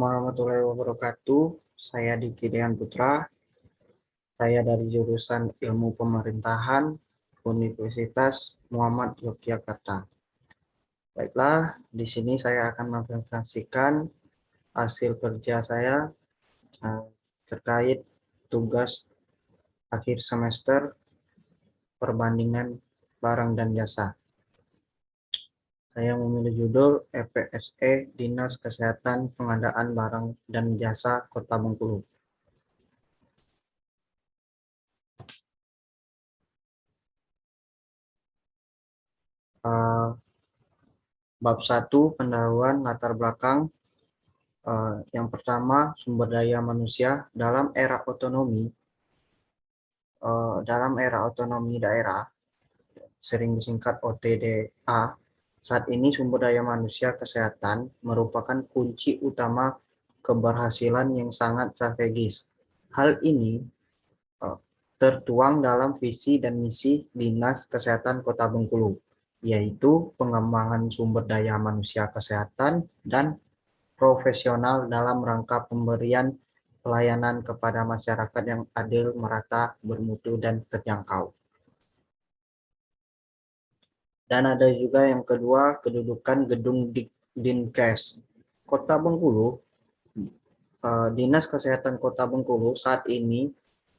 Warahmatullahi wabarakatuh. Saya Diki Dean Putra. Saya dari jurusan Ilmu Pemerintahan Universitas Muhammad Yogyakarta. Baiklah, di sini saya akan mempresentasikan hasil kerja saya terkait tugas akhir semester perbandingan barang dan jasa. Saya memilih judul EPSE Dinas Kesehatan Pengadaan Barang dan Jasa Kota Bengkulu. Bab 1 pendahuluan latar belakang. Yang pertama, sumber daya manusia dalam era otonomi. Dalam era otonomi daerah, sering disingkat OTDA, saat ini sumber daya manusia kesehatan merupakan kunci utama keberhasilan yang sangat strategis. Hal ini tertuang dalam visi dan misi Dinas Kesehatan Kota Bengkulu, yaitu pengembangan sumber daya manusia kesehatan dan profesional dalam rangka pemberian pelayanan kepada masyarakat yang adil, merata, bermutu, dan terjangkau. Dan ada juga yang kedua, kedudukan gedung Dinkes Kota Bengkulu. Dinas Kesehatan Kota Bengkulu saat ini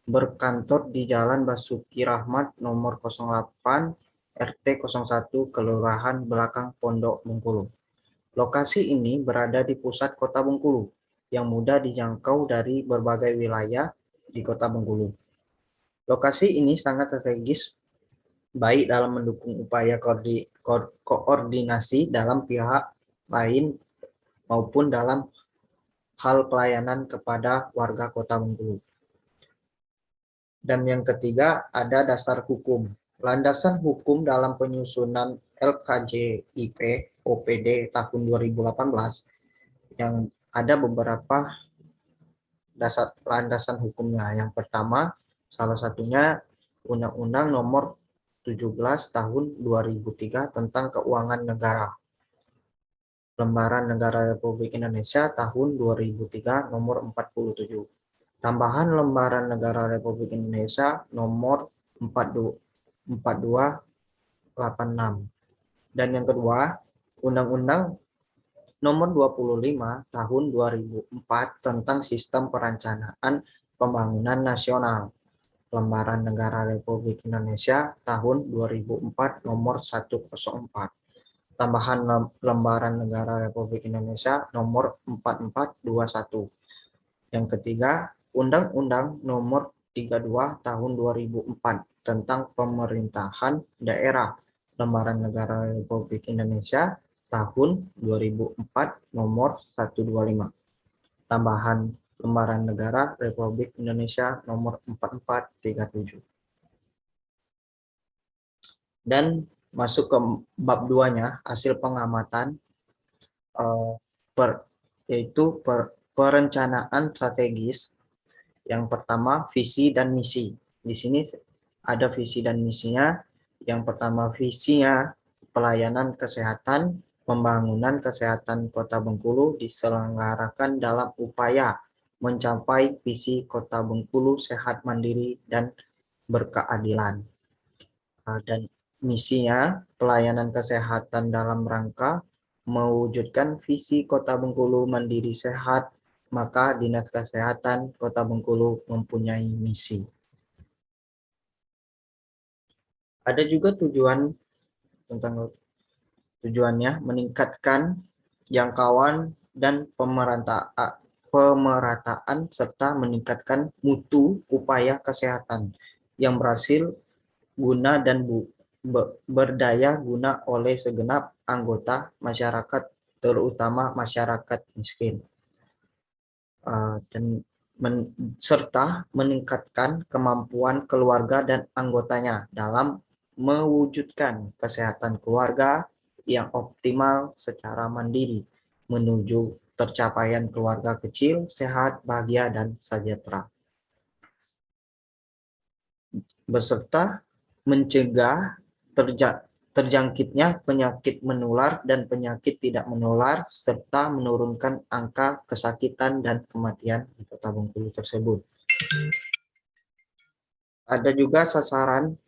berkantor di Jalan Basuki Rahmat nomor 08 RT 01 Kelurahan Belakang Pondok Bengkulu. Lokasi ini berada di pusat Kota Bengkulu yang mudah dijangkau dari berbagai wilayah di Kota Bengkulu. Lokasi ini sangat strategis, baik dalam mendukung upaya koordinasi dalam pihak lain maupun dalam hal pelayanan kepada warga Kota Bengkulu. Dan yang ketiga, ada dasar hukum. Landasan hukum dalam penyusunan LKJIP OPD tahun 2018 yang ada beberapa landasan hukumnya. Yang pertama, salah satunya Undang-Undang Nomor 17 Tahun 2003 tentang Keuangan Negara. Lembaran Negara Republik Indonesia Tahun 2003 Nomor 47. Tambahan Lembaran Negara Republik Indonesia Nomor 4286. Dan yang kedua, Undang-Undang Nomor 25 Tahun 2004 tentang Sistem Perencanaan Pembangunan Nasional. Lembaran Negara Republik Indonesia Tahun 2004 Nomor 104. Tambahan Lembaran Negara Republik Indonesia Nomor 4421. Yang ketiga, Undang-Undang Nomor 32 Tahun 2004 tentang Pemerintahan Daerah. Lembaran Negara Republik Indonesia Tahun 2004 Nomor 125. Tambahan Lembaran Negara Republik Indonesia Nomor 4437. Dan masuk ke bab 2-nya, hasil pengamatan, yaitu perencanaan strategis. Yang pertama, visi dan misi. Di sini ada visi dan misinya. Yang pertama, visinya pelayanan kesehatan, pembangunan kesehatan Kota Bengkulu diselenggarakan dalam upaya mencapai visi Kota Bengkulu sehat, mandiri, dan berkeadilan. Dan misinya pelayanan kesehatan dalam rangka mewujudkan visi Kota Bengkulu mandiri sehat, maka Dinas Kesehatan Kota Bengkulu mempunyai misi. Ada juga tujuannya meningkatkan jangkauan dan pemerataan serta meningkatkan mutu upaya kesehatan yang berhasil guna dan berdaya guna oleh segenap anggota masyarakat, terutama masyarakat miskin, dan serta meningkatkan kemampuan keluarga dan anggotanya dalam mewujudkan kesehatan keluarga yang optimal secara mandiri menuju tercapaian keluarga kecil, sehat, bahagia, dan sejahtera. Beserta mencegah terjangkitnya penyakit menular dan penyakit tidak menular, serta menurunkan angka kesakitan dan kematian di Kota Bengkulu tersebut. Ada juga sasaran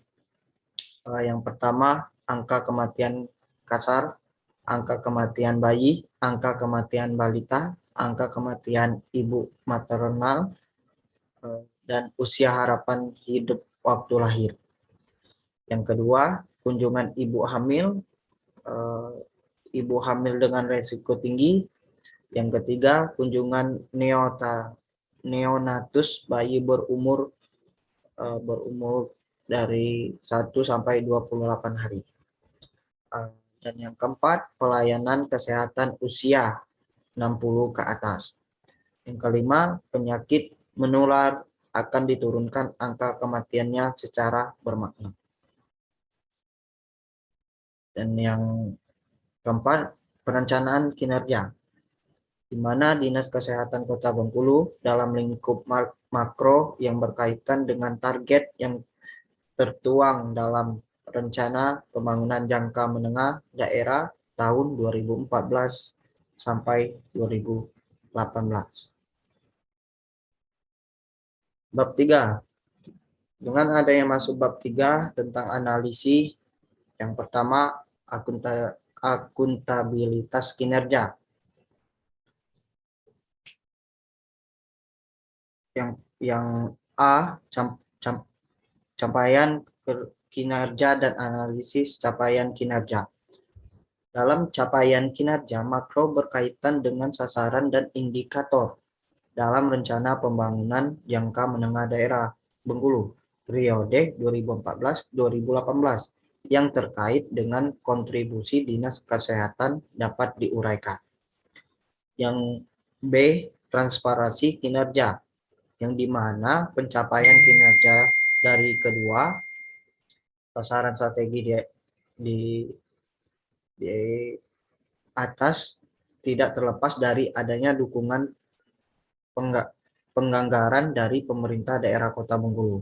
yang pertama, angka kematian kasar, angka kematian bayi, angka kematian balita, angka kematian ibu maternal, dan usia harapan hidup waktu lahir. Yang kedua, kunjungan ibu hamil dengan resiko tinggi. Yang ketiga, kunjungan neonatus bayi berumur dari 1 sampai 28 hari. Dan yang keempat, pelayanan kesehatan usia 60 ke atas. Yang kelima, penyakit menular akan diturunkan angka kematiannya secara bermakna. Dan yang keempat, perencanaan kinerja, di mana Dinas Kesehatan Kota Bengkulu dalam lingkup makro yang berkaitan dengan target yang tertuang dalam Rencana Pembangunan Jangka Menengah Daerah tahun 2014 sampai 2018. Bab 3. Dengan adanya masuk bab 3 tentang analisis, yang pertama, akuntabilitas kinerja. Yang A, capaian kinerja dan analisis capaian kinerja. Dalam capaian kinerja, makro berkaitan dengan sasaran dan indikator dalam Rencana Pembangunan Jangka Menengah Daerah Bengkulu periode 2014-2018 yang terkait dengan kontribusi Dinas Kesehatan dapat diuraikan. Yang B, transparansi kinerja, yang dimana pencapaian kinerja dari kedua sasaran strategi di atas tidak terlepas dari adanya dukungan penganggaran dari pemerintah daerah Kota Bengkulu.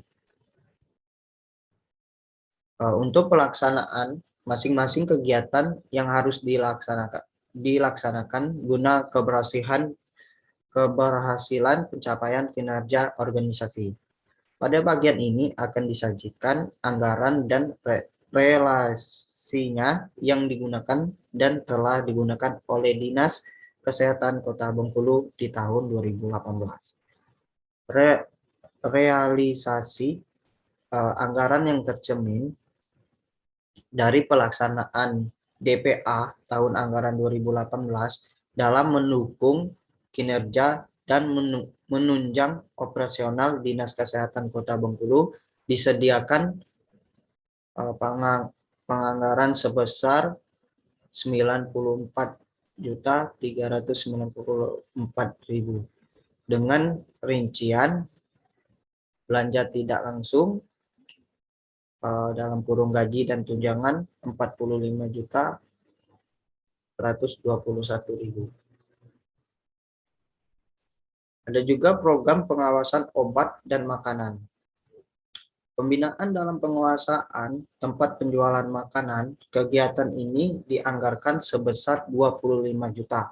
Untuk pelaksanaan masing-masing kegiatan yang harus dilaksanakan guna keberhasilan pencapaian kinerja organisasi. Pada bagian ini akan disajikan anggaran dan relasinya yang digunakan dan telah digunakan oleh Dinas Kesehatan Kota Bengkulu di tahun 2018. Realisasi anggaran yang tercermin dari pelaksanaan DPA tahun anggaran 2018 dalam mendukung kinerja dan menunjang operasional Dinas Kesehatan Kota Bengkulu disediakan penganggaran sebesar 94.394.000 dengan rincian belanja tidak langsung dalam kurung gaji dan tunjangan 45.121.000. Ada juga program pengawasan obat dan makanan. Pembinaan dalam penguasaan tempat penjualan makanan, kegiatan ini dianggarkan sebesar 25 juta.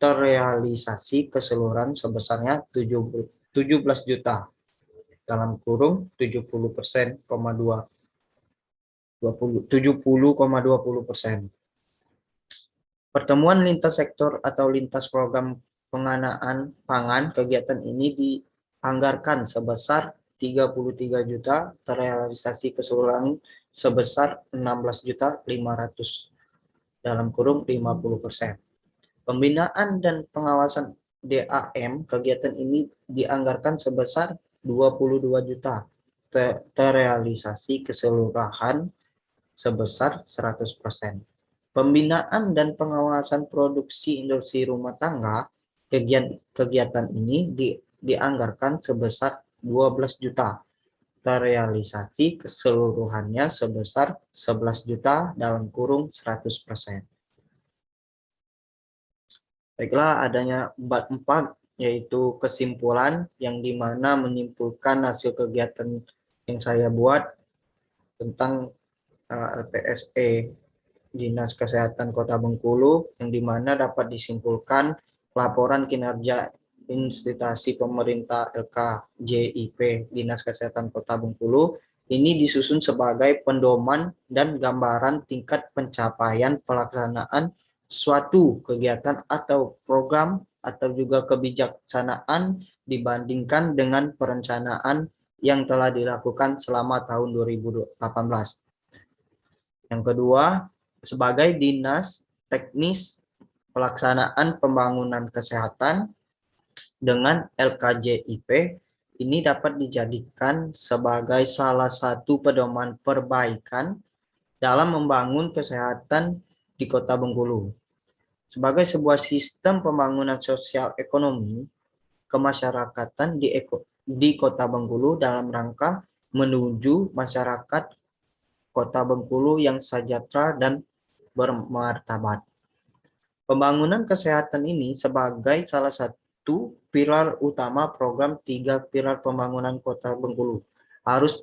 Terrealisasi keseluruhan sebesarnya 17 juta. Dalam kurung 70,20%. Pertemuan lintas sektor atau lintas program pendanaan pangan, kegiatan ini dianggarkan sebesar 33 juta, terrealisasi keseluruhan sebesar 16.500.000 dalam kurung 50%. Pembinaan dan pengawasan DAM, kegiatan ini dianggarkan sebesar 22 juta, terrealisasi keseluruhan sebesar 100%. Pembinaan dan pengawasan produksi industri rumah tangga, kegiatan ini dianggarkan sebesar 12 juta, terrealisasi keseluruhannya sebesar 11 juta dalam kurung 100%. Baiklah, adanya bab 4 yaitu kesimpulan, yang dimana menyimpulkan hasil kegiatan yang saya buat tentang LPSE Dinas Kesehatan Kota Bengkulu, yang dimana dapat disimpulkan laporan kinerja institusi pemerintah LKJIP Dinas Kesehatan Kota Bengkulu ini disusun sebagai pedoman dan gambaran tingkat pencapaian pelaksanaan suatu kegiatan atau program atau juga kebijaksanaan dibandingkan dengan perencanaan yang telah dilakukan selama tahun 2018. Yang kedua, sebagai dinas teknis pelaksanaan pembangunan kesehatan dengan LKJIP, ini dapat dijadikan sebagai salah satu pedoman perbaikan dalam membangun kesehatan di Kota Bengkulu. Sebagai sebuah sistem pembangunan sosial ekonomi kemasyarakatan di Kota Bengkulu dalam rangka menuju masyarakat Kota Bengkulu yang sejahtera dan bermartabat. Pembangunan kesehatan ini sebagai salah satu pilar utama program 3 pilar pembangunan Kota Bengkulu harus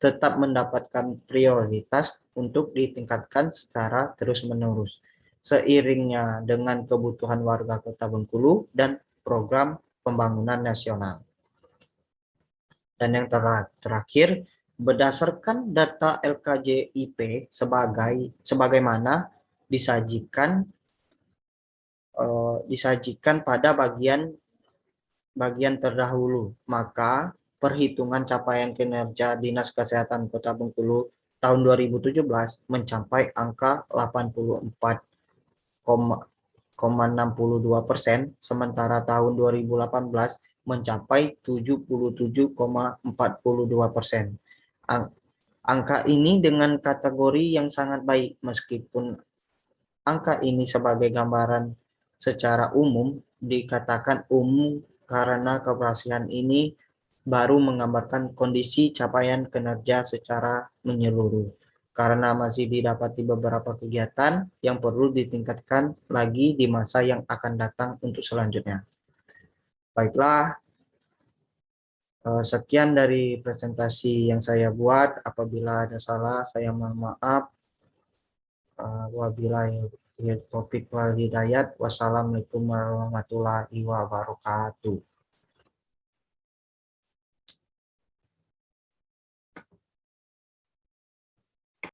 tetap mendapatkan prioritas untuk ditingkatkan secara terus-menerus seiringnya dengan kebutuhan warga Kota Bengkulu dan program pembangunan nasional. Dan yang terakhir, berdasarkan data LKJIP sebagaimana disajikan pada bagian terdahulu, maka perhitungan capaian kinerja Dinas Kesehatan Kota Bengkulu tahun 2017 mencapai angka 84,62%, sementara tahun 2018 mencapai 77,42%. Angka ini dengan kategori yang sangat baik, meskipun angka ini sebagai gambaran secara umum dikatakan umum karena keberhasilan ini baru menggambarkan kondisi capaian kinerja secara menyeluruh, karena masih didapati beberapa kegiatan yang perlu ditingkatkan lagi di masa yang akan datang untuk selanjutnya. Baiklah, sekian dari presentasi yang saya buat. Apabila ada salah, saya mohon maaf. Wabillahi taufiq wal hidayat. Wassalamualaikum warahmatullahi wabarakatuh.